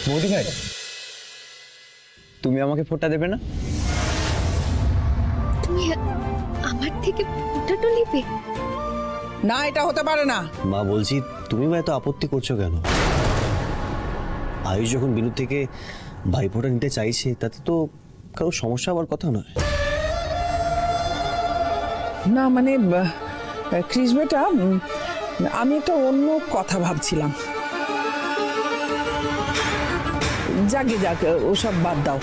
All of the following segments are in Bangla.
বৌদি ভাই, তুমি আমাকে ফোঁটা দেবে না? তুমি আমার থেকে ফোঁটাটা নেবে? না, এটা হতে পারে না। মা বলছি, তুমি এত আপত্তি করছো কেন? আয়ুষ যখন বিনু থেকে ভাইফোঁটা নিতে চাইছে, তাতে তো কারো সমস্যা হওয়ার কথা নয়। না মানে ক্রিস বেটা, আমি একটা অন্য কথা ভাবছিলাম। যাকে যাক, ওসব বাদ দাও,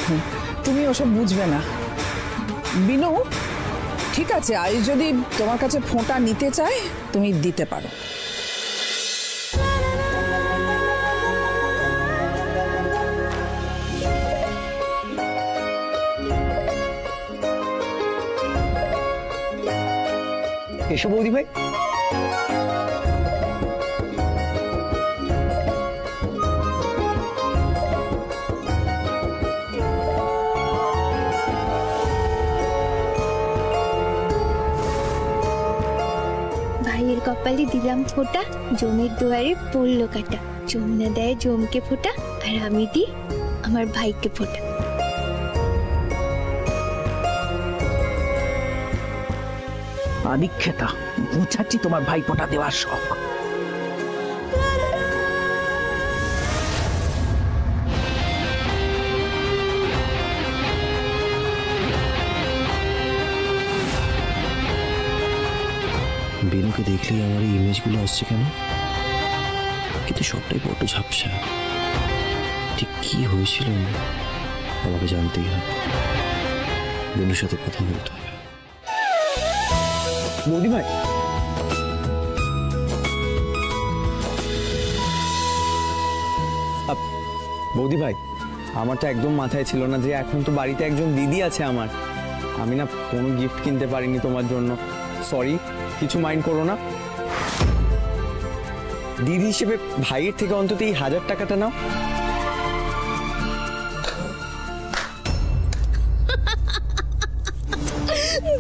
তুমি ওসব বুঝবে না। বিনু, ঠিক আছে, আয়ুষ যদি তোমার কাছে ফোঁটা নিতে চায় তুমি দিতে পারো। এসো বৌদি ভাই। ভাইয়ের কপালে দিলাম ফোঁটা, জমের দুয়ারে পড়লো কাটা। যমুনা দেয় জমকে ফোঁটা, আর আমি দিই আমার ভাইকে ফোঁটা। আদিক্ষেতা, বুঝাচ্ছি তোমার ভাইফোঁটা দেওয়ার শখ। বিনুকে দেখলেই আমার এই ইমেজগুলো আসছে কেন? কিন্তু সবটাই বড্ড ঝাপসা। ঠিক কি হয়েছিল আমাকে জানতেই হবে, বিনুর সাথে কথা বলতে হবে। বৌদি ভাই, বৌদি ভাই, আমার তো একদম মাথায় ছিল না যে এখন তো বাড়িতে একজন দিদি আছে আমার। আমি না কোনো গিফট কিনতে পারিনি তোমার জন্য। সরি, কিছু মাইন্ড করো না। দিদি হিসেবে ভাইয়ের থেকে অন্তত এই 1000 টাকাটা নাও।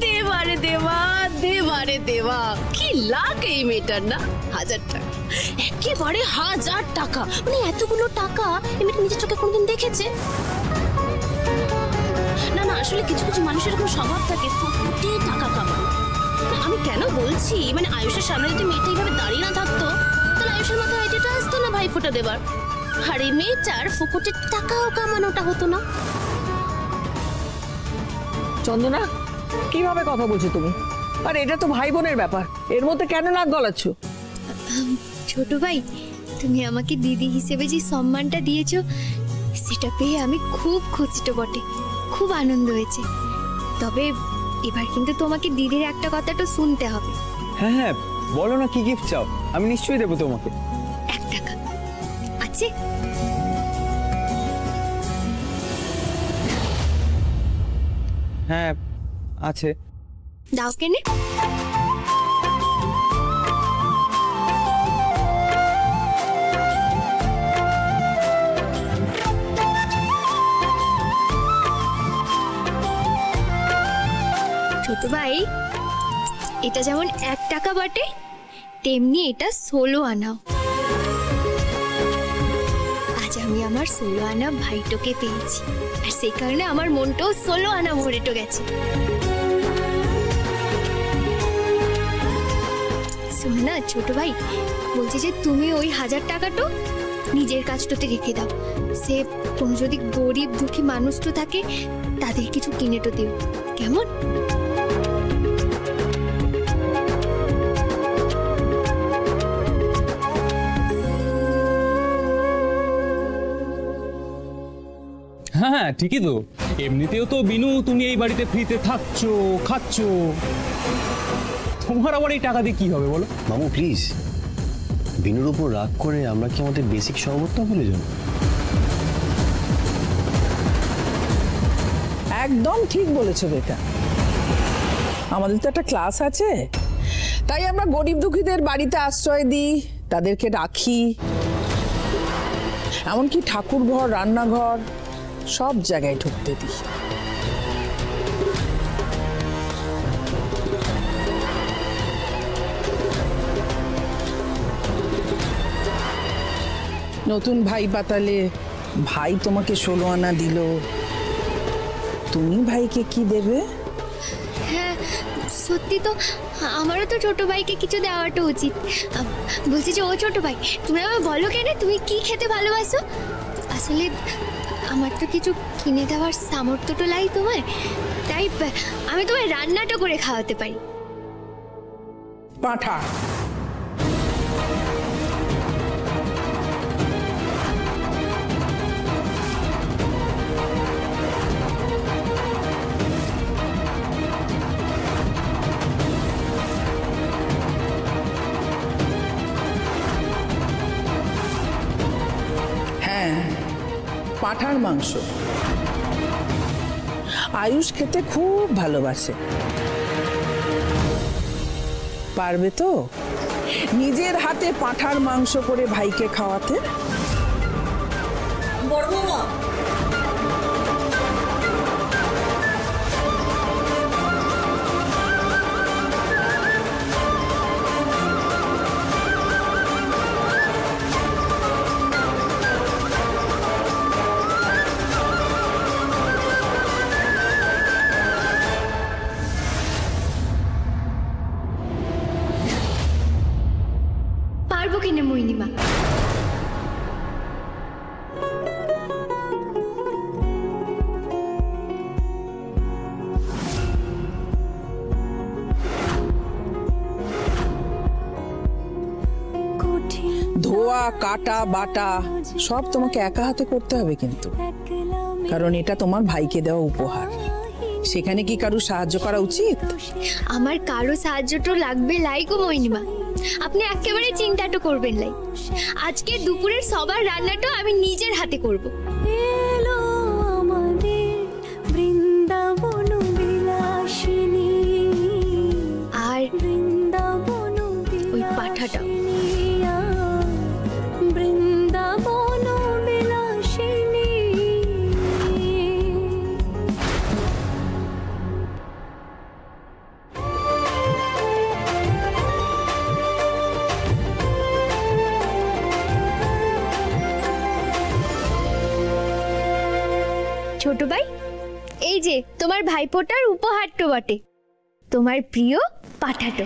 দেবারে দেবা, দেবারে দেবা, কি লাগ এই মেয়েটার না? 1000 টাকা, একেবারে 1000 টাকা। মানে এতগুলো টাকা এই মেয়েটা নিজের চোখে কোনদিন দেখেছে? না না, আসলে কিছু কিছু মানুষের এরকম স্বভাব থাকে, ফুটে টাকা কামানো। আমি কেন বলছি, মানে আয়ুষের সামনে যদি মেয়েটা এইভাবে দাঁড়িয়ে না থাকতো, তাহলে আয়ুষের মাথায় আইডিয়াটা আসতো না ভাই ফোঁটা দেবার। আর এই মেয়েটার ফুকুটে টাকাও কামানোটা হতো না। চন্দনা, কিভাবে কথা বলছো তুমি? আর এটা তো ভাই বোনের ব্যাপার, এর মধ্যে কেন নাক গলাচ্ছ? ছোট ভাই, তুমি আমাকে দিদি হিসেবে যে সম্মানটা দিয়েছো, সেটা পেয়ে আমি খুব খুশিটো বটে, খুব আনন্দ হয়েছে। তবে এবার কিন্তু তোমাকে দিদির একটা কথাটা শুনতে হবে। হ্যাঁ হ্যাঁ, বলো না কি গিফট চাও, আমি নিশ্চয়ই দেবো তোমাকে। 1 টাকা আছে? হ্যাঁ আছে। দাও কেনে। ছোট ভাই, এটা যেমন 1 টাকা বটে, তেমনি এটা 16 আনাও। আজ আমি আমার 16 আনা ভাইটোকে পেয়েছি, আর সেই কারণে আমার মনটাও 16 আনা ভরেটো গেছে। শোনো না ছোট ভাই, বলছি যে তুমি ওই 1000 টাকাটা নিজের কাজটাতে রেখে দাও। সে কোনো যদি গরিব দুঃখী মানুষটা থাকে, তাদের কিছু কিনেটো দিও, কেমন? হ্যাঁ ঠিকই তো। এমনিতেও তো বিনু তুমি এই বাড়িতে ফ্রিতে থাকছো, খাচ্ছো, তোমার আবার এই টাকা দিয়ে কি হবে বলো? মামু প্লিজ, বিনুর উপর রাগ করে আমরা কি আমাদের বেসিক সহবর্তন ভুলে যাব? একদম ঠিক বলেছো বেটা, আমাদের তো একটা ক্লাস আছে, তাই আমরা গরিব দুঃখীদের বাড়িতে আশ্রয় দিই, তাদেরকে রাখি, এমনকি ঠাকুর ঘর, রান্নাঘর সব জায়গায় ঢুকতে দিই। নতুন ভাই পাতালে ভাই তোমাকে 16 আনা দিল, তুমি ভাইকে কি দেবে? হ্যাঁ সত্যি তো, আমারও তো ছোট ভাইকে কিছু দেওয়াটা উচিত। বলছি যে ও ছোট ভাই, তুমি আমায় বলো কেন তুমি কি খেতে ভালোবাসো? আসলে আমার তো কিছু কিনে দেওয়ার সামর্থ্যটা লাই তোমার, তাই আমি তোমায় রান্নাটা করে খাওয়াতে পারি। পাঁঠা। হ্যাঁ, পাঁঠার মাংস। আয়ুষ খেতে খুব ভালোবাসে। পারবে তো নিজের হাতে পাঁঠার মাংস করে ভাইকে খাওয়াতে? বড় বৌমা, পারবো কিনা মইনিমা? ধোয়া, কাটা, বাটা সব তোমাকে একা হাতে করতে হবে কিন্তু, কারণ এটা তোমার ভাইকে দেওয়া উপহার। সেখানে কি কারো সাহায্য করা উচিত? আমার কারো সাহায্যটা লাগবে লাই গো মইনিমা, আপনি একেবারে চিন্তাটা করবেন লাই। আজকে দুপুরের সবার রান্নাটা আমি নিজের হাতে করব। এলো আমাদের বৃন্দাবন বিলাসিনী, আর বৃন্দাবন ওই পাঠাটা বৃন্দাবন বিলাসিনী। ছোট ভাই, এই যে তোমার ভাইফোঁটার উপহারটো বটে, তোমার প্রিয় পাঠাটো।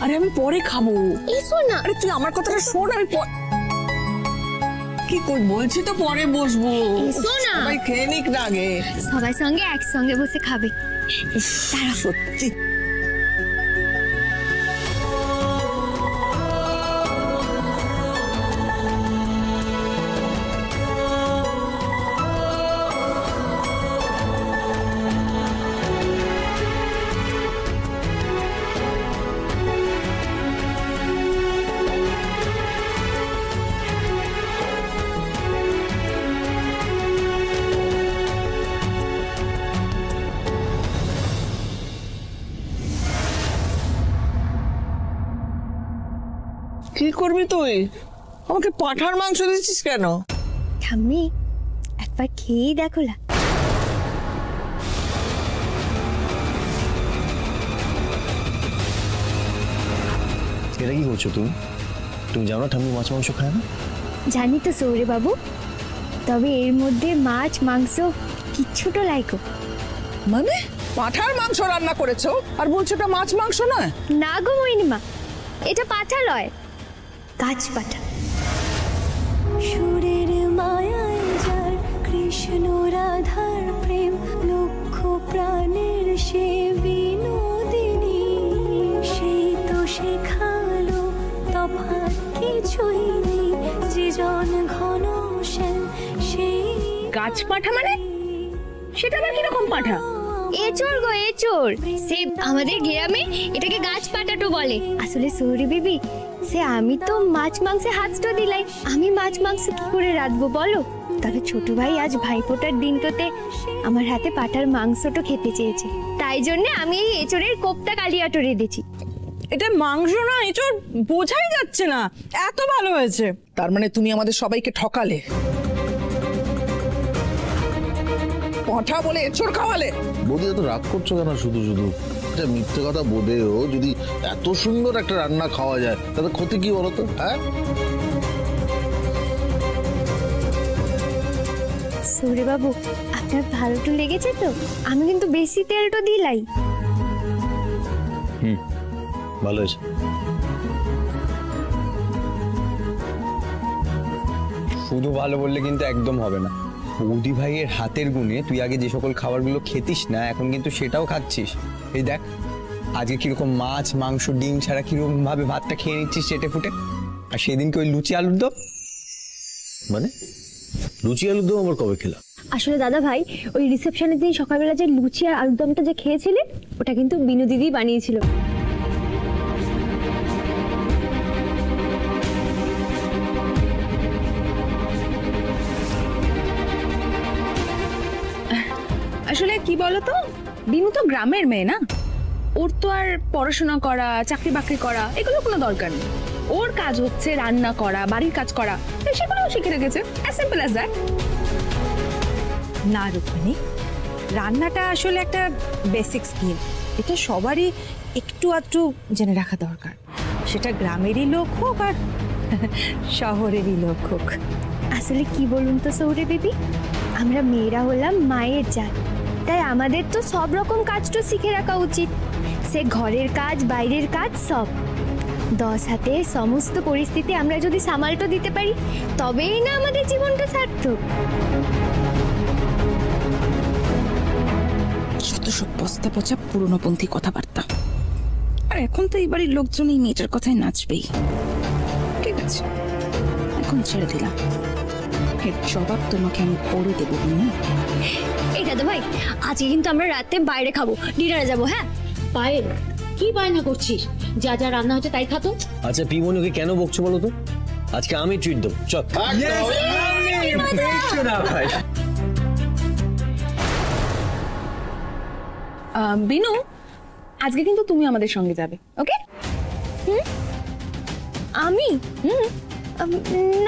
আরে আমি পরে খাবো। এসো না। আরে তুই আমার কথাটা শোন, আমি কি কই বলছি তো পরে বসবো। এসো না। সবাই খেয়ে নিক না আগে। সবার সঙ্গে একসঙ্গে বসে খাবে। সত্যি কি করবি তুই? আমাকে পাঁঠার মাংস দিচ্ছিস কেন? ঠাম্মি একবার খেয়েই দেখো না। এটা কি করছো তুমি? তুমি জানো না ঠাম্মি মাছ মাংস খায় না? জানি তো সৌরে বাবু, তবে এর মধ্যে মাছ মাংস কিচ্ছুটো লাইকো। মানে পাঁঠার মাংস রান্না করেছো আর বলছো এটা মাছ মাংস নয়? না গো মইনিমা, এটা পাঠা লয়, গাছ পাঠা। সুরের মায়ায় যার কৃষ্ণ রাধার প্রেম, লক্ষ প্রাণের সে বিনোদিনী, সেই তো শেখালো তফাৎ কিছুই নেই, যে জন ঘন শ্যাম সেই। গাছ পাঁঠা মানে? সেটা আবার কিরকম পাঁঠা? এচোর গো এচোর, সে আমাদের গ্রামে এটাকে গাছ পাটাটো বলে। আসলে সৌরি বিবি, সে আমি তো মাছ মাংসে হাতটা দিলাই, আমি মাছ মাংস কি করে রাঁধবো বলো? তবে ছোট ভাই আজ ভাইফোঁটার দিনটোতে আমার হাতে পাটার মাংসটা খেতে চেয়েছে, তাই জন্য আমি এই এচোরের কোপ্তা কালিয়াটো রেঁধেছি। এটা মাংস না এঁচোড়, বোঝাই যাচ্ছে না, এত ভালো হয়েছে। তার মানে তুমি আমাদের সবাইকে ঠকালে, পাঁঠা বলে এঁচোড় খাওয়ালে। বৌদি এত রাগ করছো কেন শুধু শুধু? আচ্ছা মিথ্যে কথা বলেও যদি এত সুন্দর একটা রান্না খাওয়া যায় তাহলে ক্ষতি কি বলতো? হ্যাঁ, সৌরে বাবু, আপনার ভালোটা লেগেছে তো? আমি কিন্তু বেশি তেলটা দিলাই। ভালো হয়েছে। শুধু ভালো বললে কিন্তু একদম হবে না। বৌদি ভাইয়ের হাতের গুণে তুই আগে যে সকল খাবারগুলো খেতিস না এখন কিন্তু সেটাও খাচ্ছিস। এই দেখ আজকে কিরকম মাছ মাংস ডিম ছাড়া কিরকম ভাবে ভাতটা খেয়ে নিচ্ছিস চেটে ফুটে। আর সেদিনকে ওই লুচি আলুর দম, মানে লুচি আলুর দম আবার কবে খেলাম? আসলে দাদা ভাই, ওই রিসেপশনের দিন সকালবেলা যে লুচি আর আলুর দমটা যে খেয়েছিলেন ওটা কিন্তু বিনু দিদি বানিয়েছিল। আসলে কি বলতো, বিনু তো গ্রামের মেয়ে না, ওর তো আর পড়াশোনা করা চাকরি বাকরি করা এগুলো কোনো দরকার নেই। ওর কাজ হচ্ছে রান্না করা, বাড়ির কাজ করা, সেগুলো শিখে রেখেছে। As simple as that. না রুক্মিণী, রান্নাটা আসলে একটা বেসিক স্কিল, এটা সবারই একটু আধটু জেনে রাখা দরকার, সেটা গ্রামেরই লোক হোক আর শহরেরই লোক হোক। আসলে কি বলুন তো সৌরে বেবি, আমরা মেয়েরা হলাম মায়ের জাত, তাই আমাদের তো সব রকম কাজটা শিখে রাখা উচিত। সে ঘরের কাজ বাইরের কাজ সব। 10 হাতে সমস্ত পরিস্থিতি আমরা যদি সামালটা দিতে পারি তবেই না আমাদের জীবনটা সার্থক। যত সব বস্তা পচা পুরনোপন্থী কথাবার্তা। আর এখন তো এই বাড়ির লোকজন এই মেয়েটার কথায় নাচবেই। ঠিক আছে, এখন ছেড়ে দিলাম, এর জবাব তোমাকে আমি পরে দেবো। এই দাদা ভাই, আজকে কিন্তু আমরা রাতে বাইরে খাবো, ডিনারে যাবো। হ্যাঁ পায়েল, কি বায়না করছিস? যা যা রান্না হচ্ছে তাই খাতো। আচ্ছা পিমনুকে কেন বকছো বলো তো? আজকে আমি ট্রিট দেবো, চল। বিনু, আজকে কিন্তু তুমি আমাদের সঙ্গে যাবে, ওকে? আমি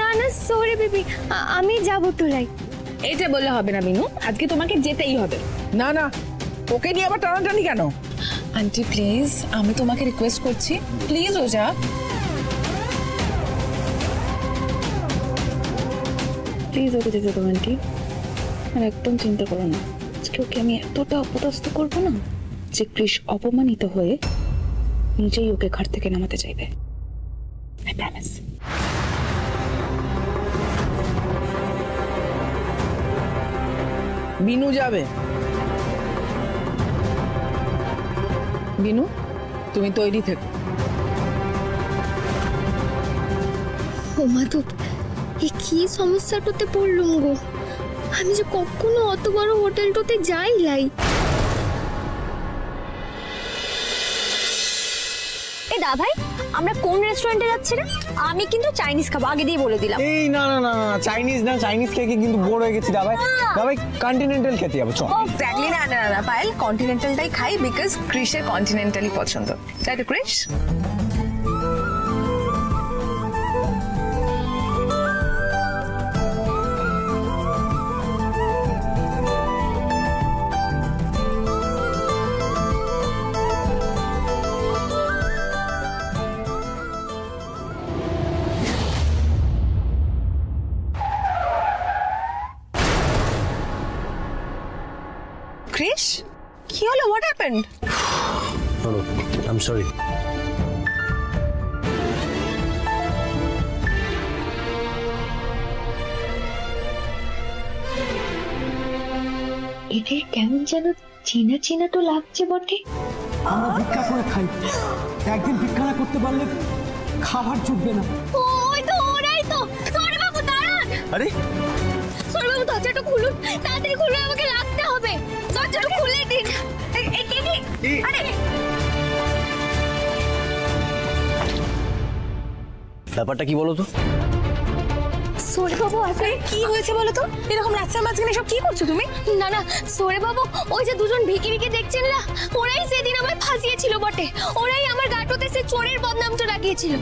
না না সৌরে বেবি, আমি যাবো তোলাই। এটা বললে হবে না বিনু, আজকে তোমাকে যেতেই হবে। না না, ওকে নিয়ে আবার টানাটানি কেন? আন্টি প্লিজ, আমি তোমাকে রিকোয়েস্ট করছি, প্লিজ ওজা। প্লিজ ওকে যেতে দাও আন্টি, আর একদম চিন্তা করো না। আজকে ওকে আমি এতটা অপদস্থ করবো না যে কৃষ অপমানিত হয়ে নিজেই ওকে ঘর থেকে নামাতে চাইবে। I promise. বিনু যাবে। বিনু, তুমি তৈরি থেকো। ও মাধব, এ কি সমস্যাটাতে পড়লুম গো। আমি যে কখনো অত বড় হোটেলটাতে যাই লাই। এই দাদা ভাই, আমরা কোন রেস্টুরেন্টে যাচ্ছি না? আমি কিন্তু চাইনিজ খাবো, আগে দিয়ে বলে দিলাম। এই না না না চাইনিজ না, চাইনিজ খেয়ে কিন্তু বোর হয়ে গেছি দাবাই। দাবাই কন্টিনেন্টাল খেতে যাবো, চল। এক্স্যাক্টলি, না না না পায়েল, কন্টিনেন্টালটাই খাই বিকজ ক্রিশের কন্টিনেন্টালি পছন্দ। তাই তো ক্রিশ? ক্রিশ, কি হলো? What happened? I am sorry. এদের কেমন যেন চেনা চেনা তো লাগছে বটে। আমরা ভিক্ষা করে খাই, একদিন ভিক্ষা না করতে পারলে খাবার জুটবে না। ওই তো ওরাই তো। সৌরে বাবু দাঁড়ান। আরে সৌরে বাবু দরজাটা খুলুন, তাড়াতাড়ি খুলুন, আমাকে লাগতে হবে। দরজাটা খুলে দিন। আরে ব্যাপারটা কি বলো তো? সৌরে বাবু আসলে কি হয়েছে বলো তো? এরকম রাস্তার মাঝখানে সব কি করছো তুমি? না না সৌরে বাবু, ওই যে দুজন ভিকিরিকে দেখছেন না, ওরাই সেদিন আমায় ফাঁসিয়েছিল বটে। ওরাই আমার গাটোতে সে চোরের বদনামটা লাগিয়েছিল।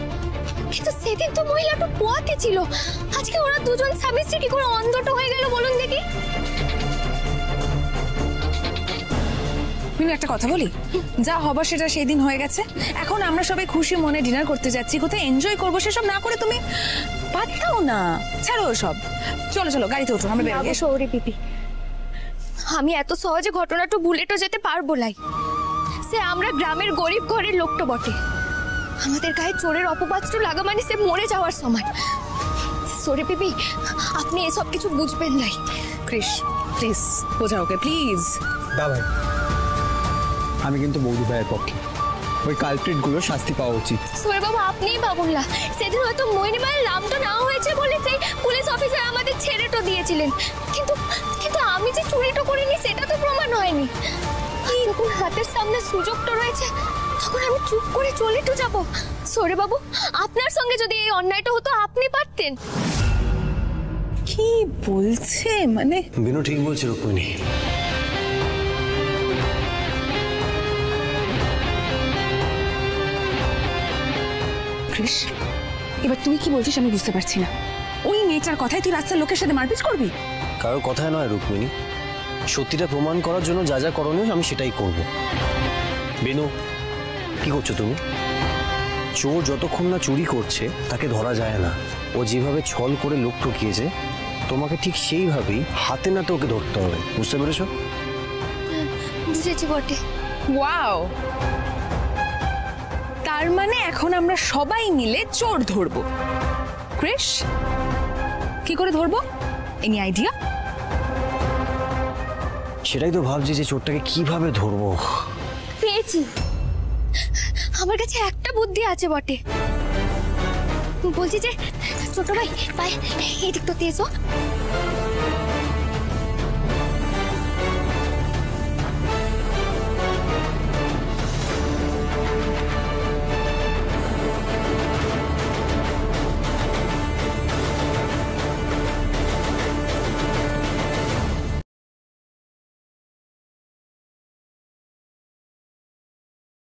কিন্তু সেদিন তো মহিলাটা পোয়াতে ছিল, আজকে ওরা দুজন স্বামী স্ত্রী কি করে অন্ধটো হয়ে গেল বলুন দেখি। মিনু একটা কথা বলি, যা হবার সেটা সেই দিন হয়ে গেছে। এখন আমরা সবাই খুশি মনে ডিনার করতে যাচ্ছি, কোথায় এনজয় করবো সেসব না করে তুমি বাদ দাও না, ছাড়ো সব। চলো চলো গাড়িতে ওঠো, আমরা বেরোবো। সৌরি পিপি, আমি এত সহজে ঘটনাটা ভুলেটো যেতে পারবো লাই। সে আমরা গ্রামের গরিব ঘরের লোকটা বটে, আমাদের গায়ে চোরের অপবাদটা লাগা মানে সে মরে যাওয়ার সমান। সরি পিপি, আপনি এসব কিছু বুঝবেন নাই। ক্রিস প্লিজ বোঝাও ওকে প্লিজ। দা ভাই, আমি কিন্তু বৌদি ভাইয়ের পক্ষে, ওই কালপ্রিট গুলো শাস্তি পাওয়া উচিত। সোরে বাবা আপনিই ভাবুনলা, সেদিন হয়তো মোহিনী ভাইয়ের নামটা না হয়েছে বলে সেই পুলিশ অফিসার আমাদের ছেড়েটো দিয়েছিলেন, কিন্তু কিন্তু আমি যে চুরিটা করিনি সেটা তো প্রমাণ হয়নি। যখন হাতের সামনে সুযোগটা রয়েছে তখন আমি চুপ করে চলে তো যাবো। সোরে বাবু, আপনার সঙ্গে যদি এই অন্যায়টা হতো আপনি পারতেন। কি বলছে মানে? বিনু ঠিক বলছে রুক্মিণী। ক্রিস, এবার তুই কি বলছিস আমি বুঝতে পারছি না। ওই মেয়েটার কথায় তুই রাস্তার লোকের সাথে মারপিট করবি? কারোর কথায় নয় রুক্মিণী, সত্যিটা প্রমাণ করার জন্য যা যা করণীয় আমি সেটাই করব। বিনু, কি করছো তুমি? চোর যতক্ষণ না চুরি করছে তাকে ধরা যায় না। ও যেভাবে ছল করে লোক ঠকিয়েছে, তোমাকে ঠিক সেইভাবেই হাতে নাতে ওকে ধরতে হবে, বুঝতে পেরেছো? বুঝেছি বটে। ওয়াও, তার মানে এখন আমরা সবাই মিলে চোর ধরবো। ক্রিস, কি করে ধরবো? Any idea? সেটাই তো ভাবছি যে চোরটাকে কিভাবে ধরবো। পেয়েছি, আমার কাছে একটা বুদ্ধি আছে বটে। বলছি যে ছোট ভাই, এই দিক তো এসো।